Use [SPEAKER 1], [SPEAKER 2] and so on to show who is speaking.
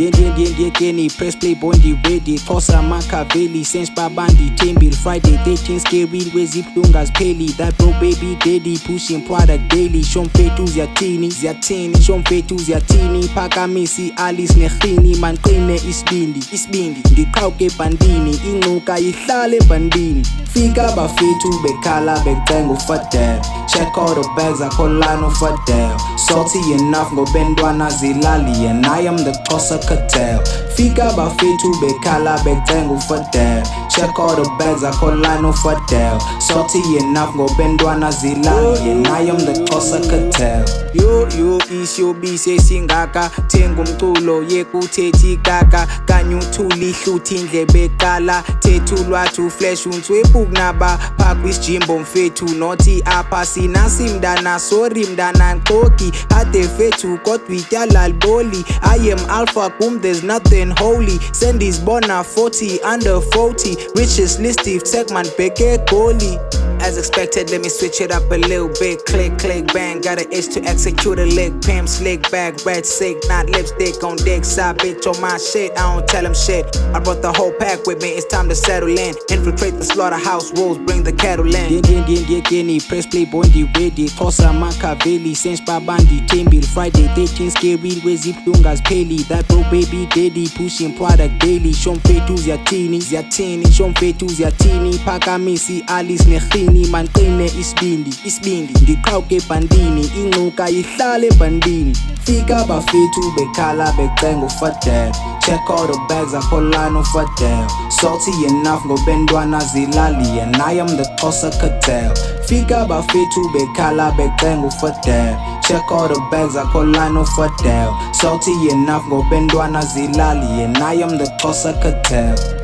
[SPEAKER 1] Yekeni press play bondi ready Xhosa Makaveli sense babandi tembil Friday 13 scary wezibhlungas pheli that bro baby daddy pushing product daily shomfethu ziyatini shomfethu ziyatini phakamisi alice nekhini manqine isibindi ndiqhawuke ebhandini incuka ihlale ebhandini fika bafethu bekhala becenga ufadel check all the bags akholana ufadel salty enough ngobentwana zilali and I am the Xhosa Cartel fika bafethu bekhala becenga ufadel check all the bags akholana ufadel salty enough ngobentwana zilali and I am the Xhosa Cartel yo isiyobise singaka thenga umculo yekuthethi kaka kanye uthuli hluthi indlebe eqala thethu lwathu flash unswepu kunaba phakwisijimbo mfethu nothi apha sinasi mndana sorry mndana nqoki ade fethu kodwa ityala liboli I am alpha kum there's nothing holy send is bona 40 under 40 richest list if tech man beke goli. As expected, let me switch it up a little bit. Click, bang, got an itch to execute a lick. Pimp, slick back, red sick, not lipstick on dick. Side bitch on my shit, I don't tell him shit. I brought the whole pack with me, it's time to settle in. Infiltrate the slaughterhouse rules, bring the cattle in. Yekeni press play bondi ready Xhosa Makaveli sense babandi tembil Friday 13 scary wezibhlungas pheli that bro baby daddy pushing product daily shomfethu ziyatini shomfethu ziyatini phakamisi alice nekhini manqine isibindi ndiqhawuke ebhandini incuka ihlale ebhandini fika bafethu bekhala becenga ufadel check all the bags akholana ufadel salty enough ngobentwana zilali and I am the Xhosa Cartel fika bafethu bekhala becenga ufadel check all the bags akholana ufadel salty enough ngobentwana zilali and I am the Xhosa Cartel